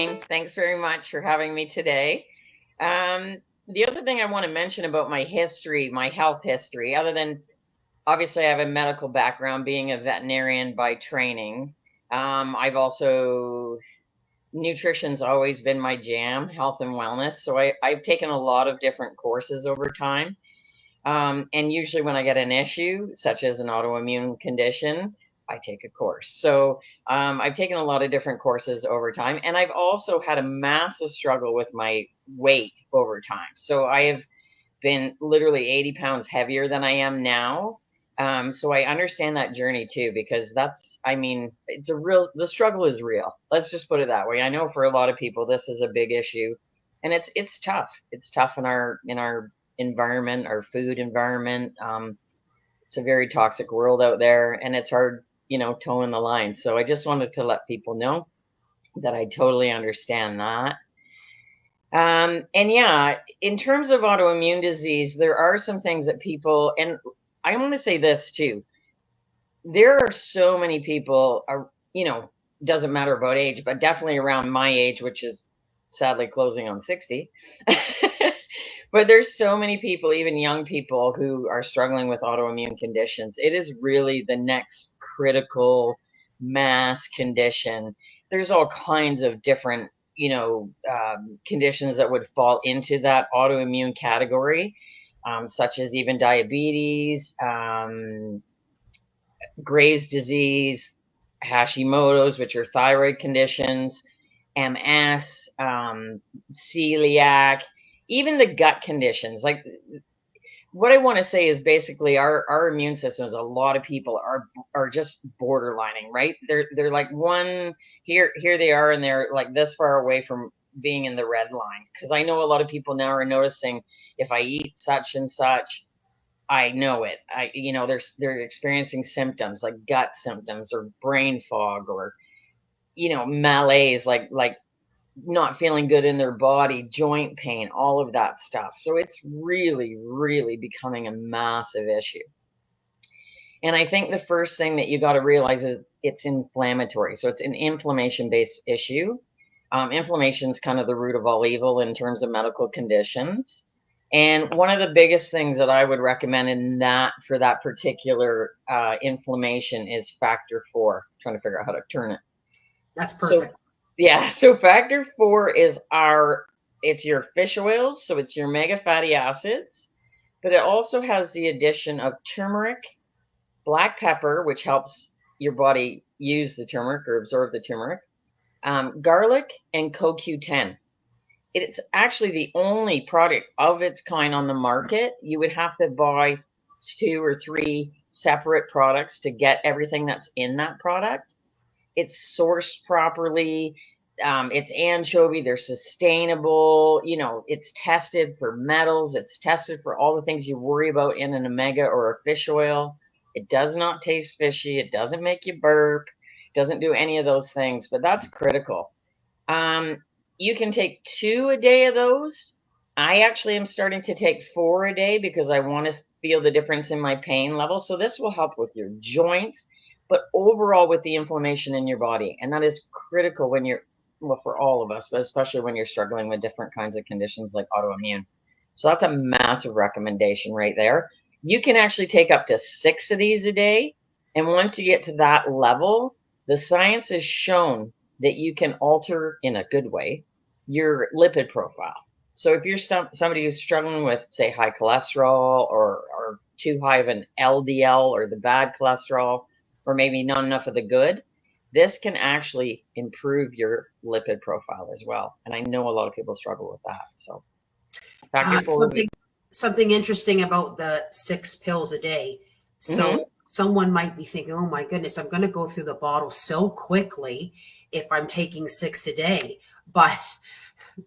Jane. Thanks very much for having me today. The other thing I want to mention about my history, my health history, other than obviously I have a medical background being a veterinarian by training. I've also, nutrition's always been my jam, health and wellness. So I've taken a lot of different courses over time. And usually when I get an issue, such as an autoimmune condition, I take a course. So I've taken a lot of different courses over time. And I've also had a massive struggle with my weight over time. So I have been literally 80 pounds heavier than I am now. So I understand that journey too, because the struggle is real. Let's just put it that way. I know for a lot of people, this is a big issue, and it's tough. It's tough in our environment, our food environment. It's a very toxic world out there, and it's hard, towing the line. So I just wanted to let people know that I totally understand that. And yeah, in terms of autoimmune disease, there are some things that people, and I want to say this too. There are so many people, doesn't matter about age, but definitely around my age, which is sadly closing on 60. But there's so many people, even young people, who are struggling with autoimmune conditions. It is really the next critical mass condition. There's all kinds of different, conditions that would fall into that autoimmune category, such as even diabetes, Graves' disease, Hashimoto's, which are thyroid conditions, MS, celiac, even the gut conditions. Like, what I want to say is basically our immune systems, a lot of people are just borderlining, right? They're like one here they are, and they're like this far away from being in the red line. Because I know a lot of people now are noticing, if I eat such and such, I know it. They're experiencing symptoms like gut symptoms or brain fog or malaise, like not feeling good in their body, joint pain, all of that stuff. So it's really, really becoming a massive issue. And I think the first thing that you got to realize is it's inflammatory. So it's an inflammation-based issue. Inflammation is kind of the root of all evil in terms of medical conditions. And one of the biggest things that I would recommend for that particular inflammation is factor 4. I'm trying to figure out how to turn it. That's perfect. So factor 4 is it's your fish oils, so it's your omega fatty acids, but it also has the addition of turmeric, black pepper, which helps your body use the turmeric or absorb the turmeric, garlic, and CoQ10. It's actually the only product of its kind on the market. You would have to buy 2 or 3 separate products to get everything that's in that product. It's sourced properly. It's anchovy. They're sustainable. It's tested for metals. It's tested for all the things you worry about in an omega or a fish oil. It does not taste fishy. It doesn't make you burp. It doesn't do any of those things, but that's critical. You can take 2 a day of those. I actually am starting to take 4 a day because I want to feel the difference in my pain level. So this will help with your joints, but overall with the inflammation in your body. And that is critical for all of us, but especially when you're struggling with different kinds of conditions like autoimmune. So that's a massive recommendation right there. You can actually take up to 6 of these a day. And once you get to that level, the science has shown that you can alter, in a good way, your lipid profile. So if you're somebody who's struggling with, say, high cholesterol or too high of an LDL or the bad cholesterol, or maybe not enough of the good, this can actually improve your lipid profile as well. And I know a lot of people struggle with that. So something interesting about the 6 pills a day. So someone might be thinking, oh my goodness, I'm going to go through the bottle so quickly if I'm taking 6 a day. But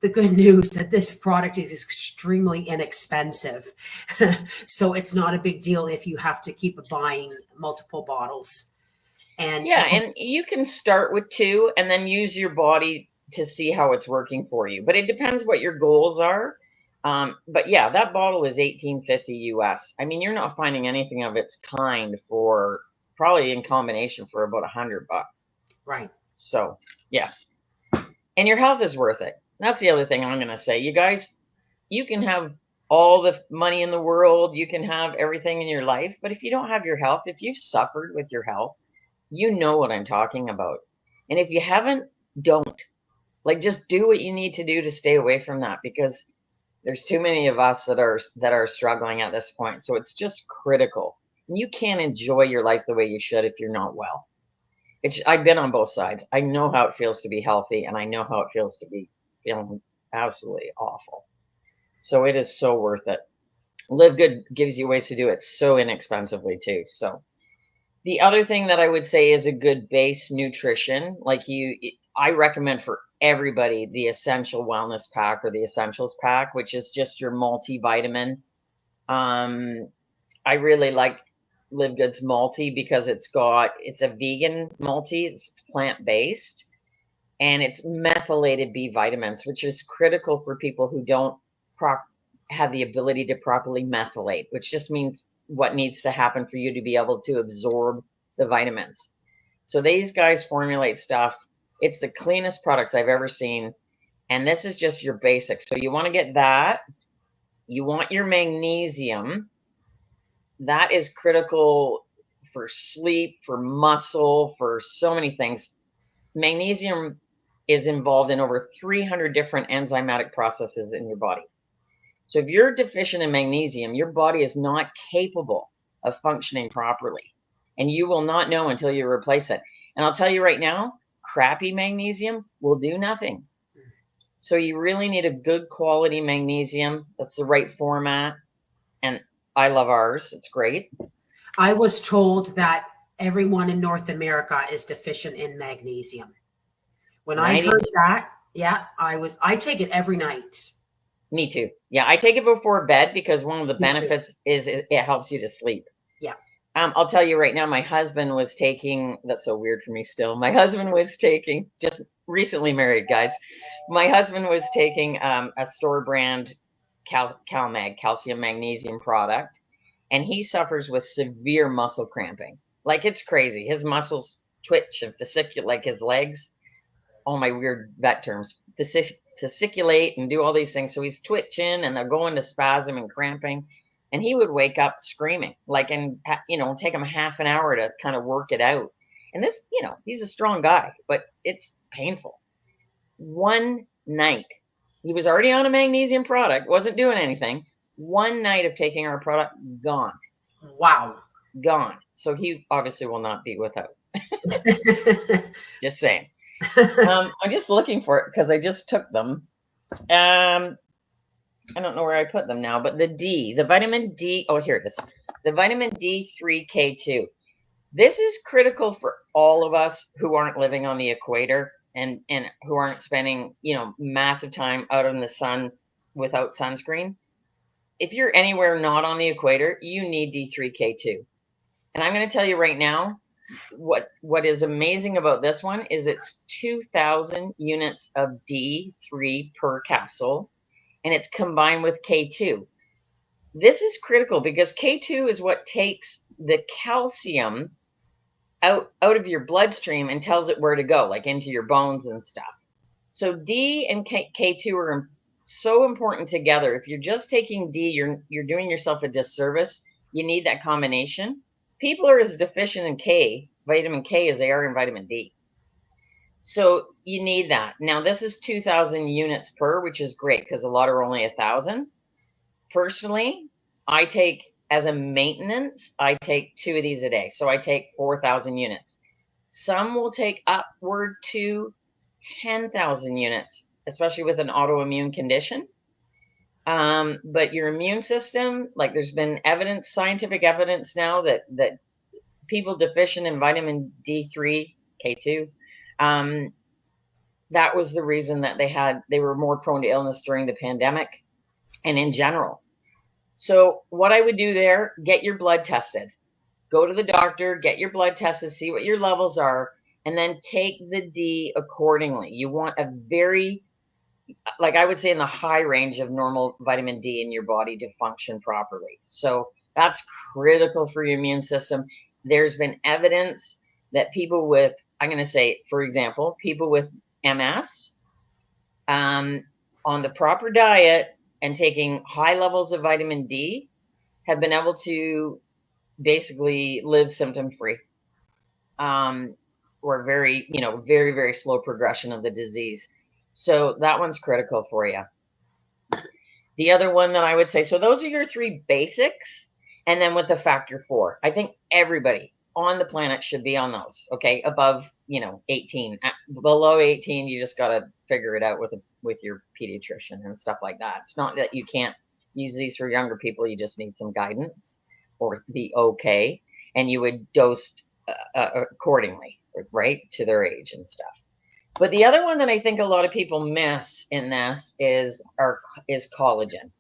the good news that this product is extremely inexpensive. So it's not a big deal if you have to keep buying multiple bottles. And you can start with 2 and then use your body to see how it's working for you. But it depends what your goals are. But yeah, that bottle is $18.50 US. I mean, you're not finding anything of its kind for probably in combination for about $100. Right. So yes. And your health is worth it. That's the other thing I'm going to say. You guys, you can have all the money in the world, you can have everything in your life, but if you don't have your health, if you've suffered with your health, you know what I'm talking about. And if you haven't, don't. Like, just do what you need to do to stay away from that, because there's too many of us that are struggling at this point. So it's just critical. And you can't enjoy your life the way you should if you're not well. I've been on both sides. I know how it feels to be healthy, and I know how it feels to be feeling absolutely awful. So it is so worth it. Live Good gives you ways to do it so inexpensively too. So the other thing that I would say is a good base nutrition. I recommend for everybody the Essential Wellness Pack or the Essentials Pack, which is just your multivitamin. I really like Live Good's multi because it's a vegan multi, it's plant-based, and it's methylated B vitamins, which is critical for people who don't have the ability to properly methylate, which just means what needs to happen for you to be able to absorb the vitamins. So these guys formulate stuff. It's the cleanest products I've ever seen. And this is just your basics. So you want to get that. You want your magnesium. That is critical for sleep, for muscle, for so many things. Magnesium is involved in over 300 different enzymatic processes in your body. So if you're deficient in magnesium, your body is not capable of functioning properly. And you will not know until you replace it. And I'll tell you right now, crappy magnesium will do nothing. So you really need a good quality magnesium that's the right format. And I love ours. It's great. I was told that everyone in North America is deficient in magnesium. When I heard that, yeah, I take it every night. Me too. Yeah, I take it before bed because one of the benefits is it helps you to sleep. Yeah. I'll tell you right now, my husband was taking, that's so weird for me still. My husband was taking, just recently married, guys. My husband was taking a store brand CalMag, calcium magnesium product, and he suffers with severe muscle cramping. Like, it's crazy. His muscles twitch and fasciculate, like his legs. All my weird vet terms. Fasciculate and do all these things. So he's twitching and they're going to spasm and cramping. And he would wake up screaming, and take him half an hour to kind of work it out. And this, he's a strong guy, but it's painful. One night, he was already on a magnesium product, wasn't doing anything. One night of taking our product, gone. Wow. Gone. So he obviously will not be without. Just saying. I'm just looking for it because I just took them. I don't know where I put them now, but the vitamin D, oh, here it is. The vitamin D3K2. This is critical for all of us who aren't living on the equator and who aren't spending, massive time out in the sun without sunscreen. If you're anywhere not on the equator, you need D3K2. And I'm going to tell you right now, what is amazing about this one is it's 2,000 units of D3 per capsule, and it's combined with K2. This is critical because K2 is what takes the calcium out of your bloodstream and tells it where to go, like into your bones and stuff. So D and K2 are so important together. If you're just taking D, you're doing yourself a disservice. You need that combination. People are as deficient in vitamin K, as they are in vitamin D. So you need that. Now, this is 2,000 units per, which is great because a lot are only 1,000. Personally, I take, as a maintenance, I take 2 of these a day. So I take 4,000 units. Some will take upward to 10,000 units, especially with an autoimmune condition. But your immune system, like, there's been scientific evidence now that people deficient in vitamin D3, K2, that was the reason that they were more prone to illness during the pandemic and in general. So what I would do there, get your blood tested. Go to the doctor, get your blood tested, see what your levels are, and then take the D accordingly. You want a very, like I would say, in the high range of normal vitamin D in your body to function properly. So that's critical for your immune system. There's been evidence that people with, I'm going to say, for example, people with MS on the proper diet and taking high levels of vitamin D have been able to basically live symptom free. Or very, very, very slow progression of the disease. So that one's critical for you. The other one that I would say, so those are your three basics. And then with the factor 4, I think everybody on the planet should be on those. Okay. Above, 18, below 18, you just got to figure it out with your pediatrician and stuff like that. It's not that you can't use these for younger people. You just need some guidance or be okay. And you would dose accordingly, right, to their age and stuff. But the other one that I think a lot of people miss in this is collagen.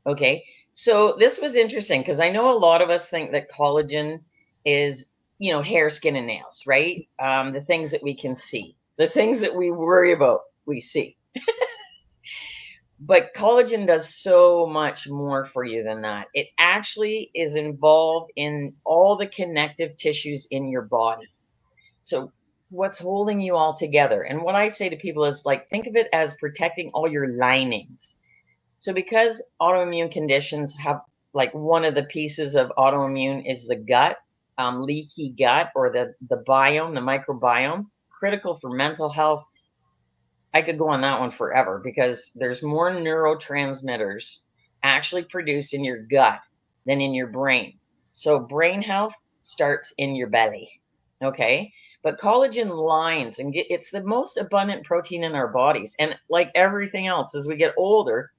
Okay, so this was interesting because I know a lot of us think that collagen is, hair, skin, and nails, right? The things that we can see, the things that we worry about, we see. But collagen does so much more for you than that. It actually is involved in all the connective tissues in your body. So what's holding you all together? And what I say to people is like, think of it as protecting all your linings. So because autoimmune conditions have, like, one of the pieces of autoimmune is the gut, leaky gut, or the biome, the microbiome, critical for mental health. I could go on that one forever because there's more neurotransmitters actually produced in your gut than in your brain. So brain health starts in your belly. Okay. But collagen lines, and it's the most abundant protein in our bodies. And like everything else, as we get older,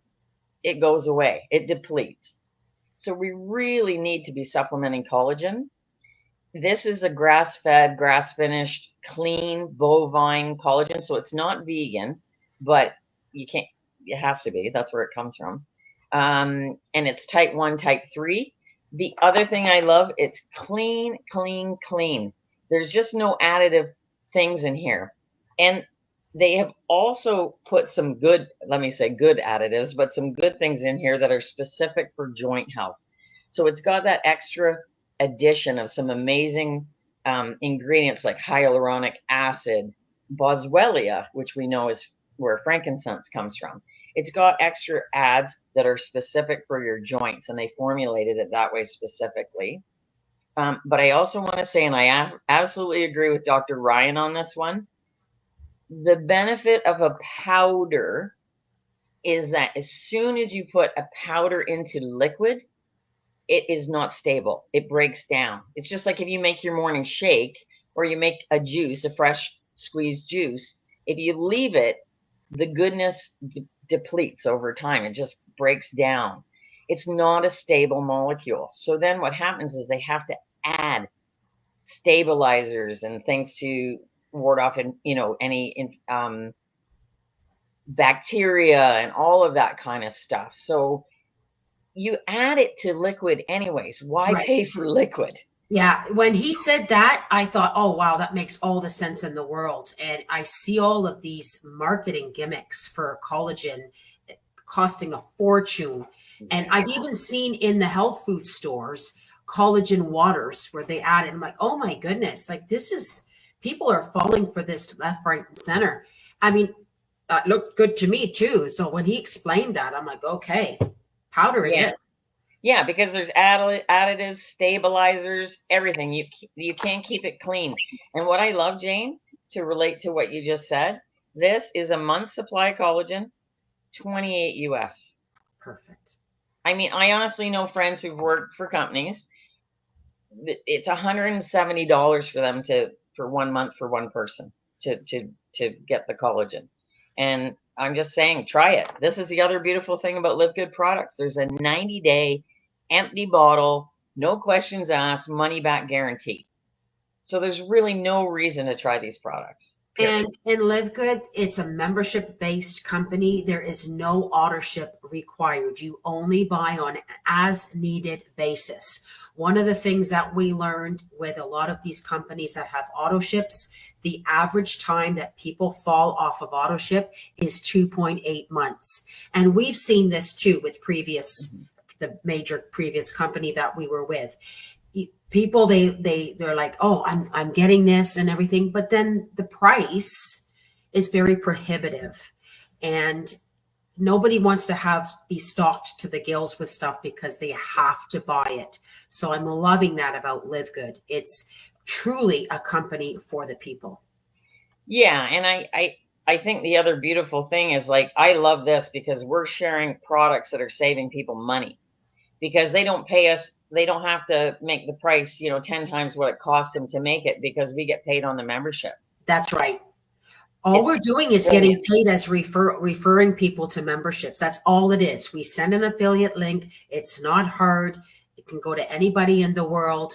it goes away, it depletes. So we really need to be supplementing collagen. This is a grass-fed, grass-finished, clean bovine collagen. So it's not vegan, but you can't, it has to be. That's where it comes from. And it's type 1, type 3. The other thing I love, it's clean, clean, clean. There's just no additive things in here. And they have also put some good, let me say good additives, but some good things in here that are specific for joint health. So it's got that extra addition of some amazing ingredients like hyaluronic acid, boswellia, which we know is where frankincense comes from. It's got extra adds that are specific for your joints, and they formulated it that way specifically. But I also want to say, and I absolutely agree with Dr. Ryan on this one, the benefit of a powder is that as soon as you put a powder into liquid, it is not stable. It breaks down. It's just like if you make your morning shake or you make a juice, a fresh squeezed juice, if you leave it, the goodness depletes over time. It just breaks down. It's not a stable molecule. So then what happens is they have to add stabilizers and things to ward off any bacteria and all of that kind of stuff. So you add it to liquid anyways. Why Right. pay for liquid? Yeah, when he said that, I thought, oh, wow, that makes all the sense in the world. And I see all of these marketing gimmicks for collagen costing a fortune. And I've even seen in the health food stores collagen waters where they add it. I'm like, oh my goodness, like people are falling for this left, right, and center. I mean, it looked good to me too. So when he explained that, I'm like, okay, powder it in. Yeah, because there's additives, stabilizers, everything. You can't keep it clean. And what I love, Jane, to relate to what you just said, this is a month's supply of collagen, 28 US. Perfect. I mean, I honestly know friends who've worked for companies. It's $170 for them for 1 month for one person to get the collagen. And I'm just saying, try it. This is the other beautiful thing about Live Good products. There's a 90-day empty bottle, no questions asked, money back guarantee. So there's really no reason to try these products. And in Live Good, it's a membership based company. There is no auto-ship required. You only buy on an as needed basis. One of the things that we learned with a lot of these companies that have auto ships, the average time that people fall off of auto ship is 2.8 months. And we've seen this too with the major previous company that we were with. People, they're like, oh, I'm getting this and everything, but then the price is very prohibitive. and nobody wants to be stocked to the gills with stuff because they have to buy it. So I'm loving that about Live Good. It's truly a company for the people. Yeah, and I think the other beautiful thing is, like, I love this because we're sharing products that are saving people money, because they don't pay us, they don't have to make the price, 10 times what it costs them to make it, because we get paid on the membership. That's right. All It's we're doing is brilliant. getting paid as referring people to memberships. That's all it is. We send an affiliate link. It's not hard. It can go to anybody in the world.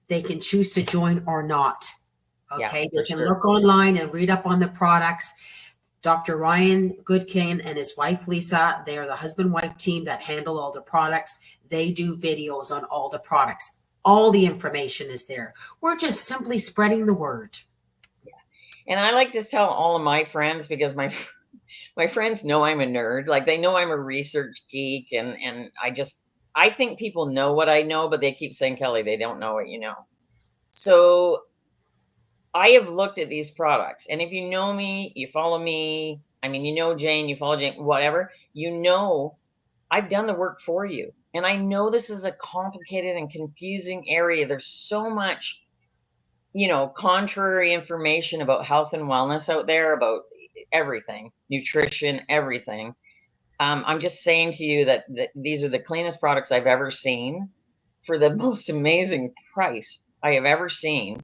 They can choose to join or not. Yeah, Okay. They for can sure. look online and read up on the products. Dr. Ryan Goodkin and his wife, Lisa, they are the husband-wife team that handle all the products. They do videos on all the products. All the information is there. We're just simply spreading the word. And I like to tell all of my friends, because my friends know I'm a nerd. Like, they know I'm a research geek, and I think people know what I know, but they keep saying, Kelly, they don't know what you know. So I have looked at these products, and if you know me, you follow me. I mean, you know Jane, you follow Jane, whatever. I've done the work for you, and I know this is a complicated and confusing area. There's so much, contrary information about health and wellness out there, about everything, nutrition, everything. I'm just saying to you that these are the cleanest products I've ever seen for the most amazing price I have ever seen.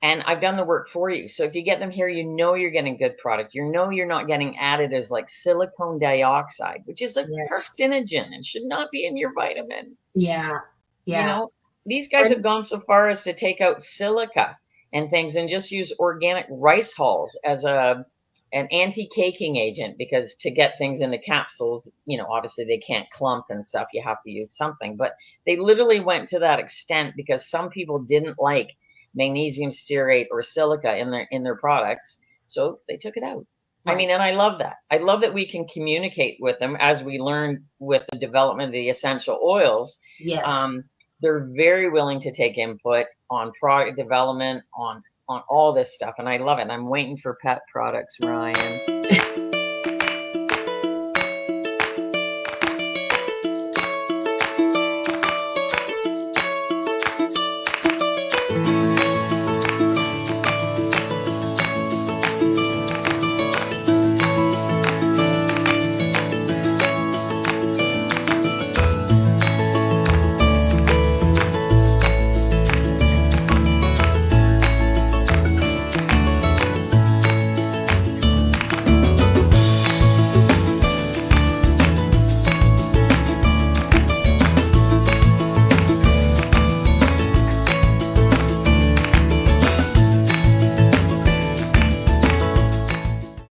And I've done the work for you. So if you get them here, you're getting good product. You're not getting additives like silicone dioxide, which is a Yes. carcinogen and should not be in your vitamin. Yeah. Yeah. These guys And have gone so far as to take out silica and things and just use organic rice hulls as an anti-caking agent, because to get things into capsules, obviously they can't clump and stuff. You have to use something. But they literally went to that extent because some people didn't like magnesium stearate or silica in their products, so they took it out. I mean, right. and I love that. I love that we can communicate with them, as we learned with the development of the essential oils. Yes. Um, they're very willing to take input on product development, on all this stuff, and I love it. I'm waiting for pet products, Ryan.